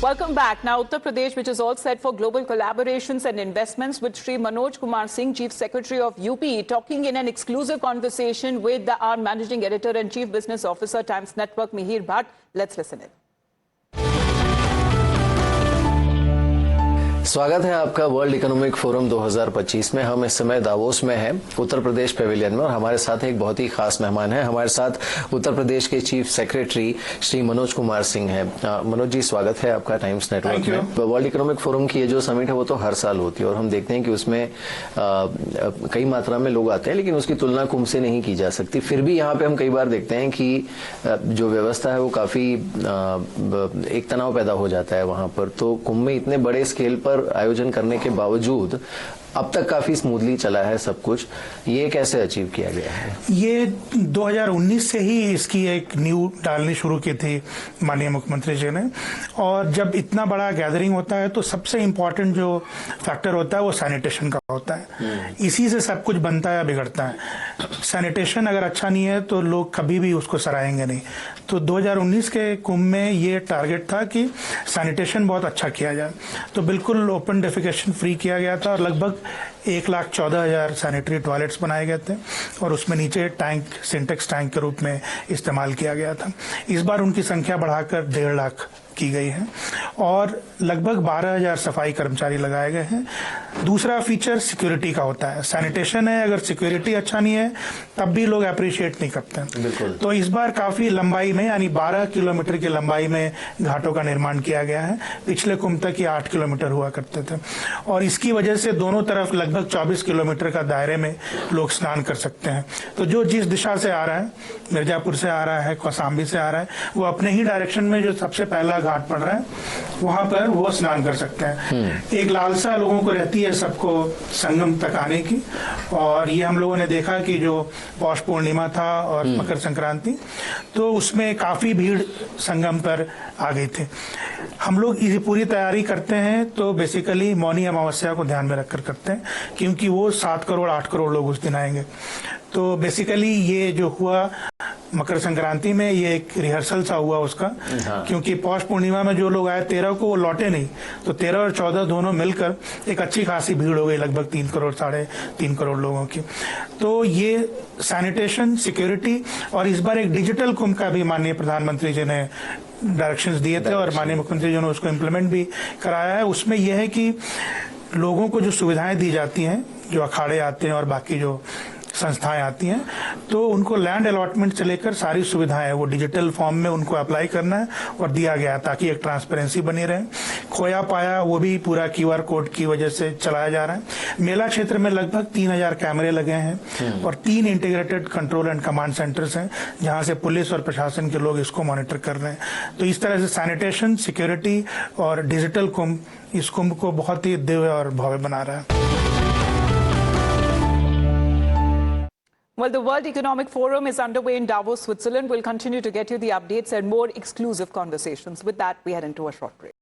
Welcome back. Now, Uttar Pradesh, which is all set for global collaborations and investments, with Shri Manoj Kumar Singh, Chief Secretary of UP, talking in an exclusive conversation with our Managing Editor and Chief Business Officer, Times Network, Mihir Bhatt. Let's listen in. स्वागत है आपका world economic forum 2025 में। हम इस समय Davos में हैं, Uttar Pradesh Pavilion में, और हमारे साथ एक बहुत ही खास मेहमान है। हमारे साथ उत्तर प्रदेश के चीफ सेक्रेटरी श्री मनोज कुमार सिंह हैं। मनोज जी, स्वागत है आपका टाइम्स नेटवर्क में। वर्ल्ड इकोनॉमिक फोरम की ये जो समिट है वो तो हर साल होती है और हम देखते हैं कि उसमें कई मात्रा में लोग आते हैं, लेकिन उसकी तुलना कुंभ से नहीं की जा सकती। फिर भी यहाँ पे हम कई बार देखते हैं कि जो व्यवस्था है वो काफी एक तनाव पैदा हो जाता है वहां पर। तो कुंभ में इतने बड़े स्केल पर आयोजन करने के बावजूद अब तक काफी स्मूथली चला है सब कुछ। ये कैसे अचीव किया गया है? ये 2019 से ही इसकी एक नींव डालनी शुरू की थी माननीय मुख्यमंत्री जी ने। और जब इतना बड़ा गैदरिंग होता है तो सबसे इम्पोर्टेंट जो फैक्टर होता है वो सैनिटेशन का होता है। इसी से सब कुछ बनता है, बिगड़ता है। सैनिटेशन अगर अच्छा नहीं है तो लोग कभी भी उसको सराहेंगे नहीं। तो 2019 के कुंभ में ये टारगेट था कि सैनिटेशन बहुत अच्छा किया जाए। तो बिल्कुल ओपन डेफिकेशन फ्री किया गया था और लगभग 1,14,000 सैनिटरी टॉयलेट्स बनाए गए थे और उसमें नीचे टैंक, सिंटेक्स टैंक के रूप में इस्तेमाल किया गया था। इस बार उनकी संख्या बढ़ाकर 1.5 लाख की गई है और लगभग 12,000 सफाई कर्मचारी लगाए गए हैं। दूसरा फीचर सिक्योरिटी का होता है। सैनिटेशन है, अगर सिक्योरिटी अच्छा नहीं है तब भी लोग अप्रिशिएट नहीं करते। बिल्कुल। तो इस बार काफी लंबाई में, यानी 12 किलोमीटर की लंबाई में घाटों का निर्माण किया गया है। पिछले कुंभ तक ये 8 किलोमीटर हुआ करते थे और इसकी वजह से दोनों तरफ लगभग 24 किलोमीटर का दायरे में लोग स्नान कर सकते हैं। तो जो जिस दिशा से आ रहा है, मिर्जापुर से आ रहा है, कौसाम्बी से आ रहा है, वो अपने ही डायरेक्शन में जो सबसे पहला घाट पड़ रहा है वहां पर वो स्नान कर सकते हैं। एक लालसा लोगों को रहती है सबको संगम तक आने की, और ये हम लोगों ने देखा कि जो पौष पूर्णिमा था और मकर संक्रांति, तो उसमें काफी भीड़ संगम पर आ गई थी। हम लोग इसी पूरी तैयारी करते हैं तो बेसिकली मौनी अमावस्या को ध्यान में रखकर करते हैं, क्योंकि वो 7 करोड़ 8 करोड़ लोग उस दिन आएंगे। तो बेसिकली ये जो हुआ मकर संक्रांति में, ये एक रिहर्सल सा हुआ उसका। हाँ। क्योंकि पौष पूर्णिमा में जो लोग आए 13 को, वो लौटे नहीं, तो 13 और 14 दोनों मिलकर एक अच्छी खासी भीड़ हो गई, लगभग 3 करोड़ 3.5 करोड़ लोगों की। तो ये सैनिटेशन, सिक्योरिटी और इस बार एक डिजिटल कुंभ का भी माननीय प्रधानमंत्री जी ने डायरेक्शंस दिए थे और माननीय मुख्यमंत्री जी ने उसको इम्प्लीमेंट भी कराया है। उसमें यह है कि लोगों को जो सुविधाएं दी जाती हैं, जो अखाड़े आते हैं और बाकी जो संस्थाएं आती हैं, तो उनको लैंड अलॉटमेंट से लेकर सारी सुविधाएं वो डिजिटल फॉर्म में उनको अप्लाई करना है और दिया गया, ताकि एक ट्रांसपेरेंसी बनी रहे। खोया पाया वो भी पूरा QR कोड की वजह से चलाया जा रहा है। मेला क्षेत्र में लगभग 3,000 कैमरे लगे हैं और 3 integrated control and command centres हैं, जहां से पुलिस और प्रशासन के लोग इसको मॉनिटर कर रहे हैं। तो इस तरह से सैनिटेशन, सिक्योरिटी और डिजिटल कुंभ इस कुंभ को बहुत ही दिव्य और भव्य बना रहा है। Well, the World Economic Forum is underway in Davos, Switzerland. We'll continue to get you the updates and more exclusive conversations. With that, we head into a short break.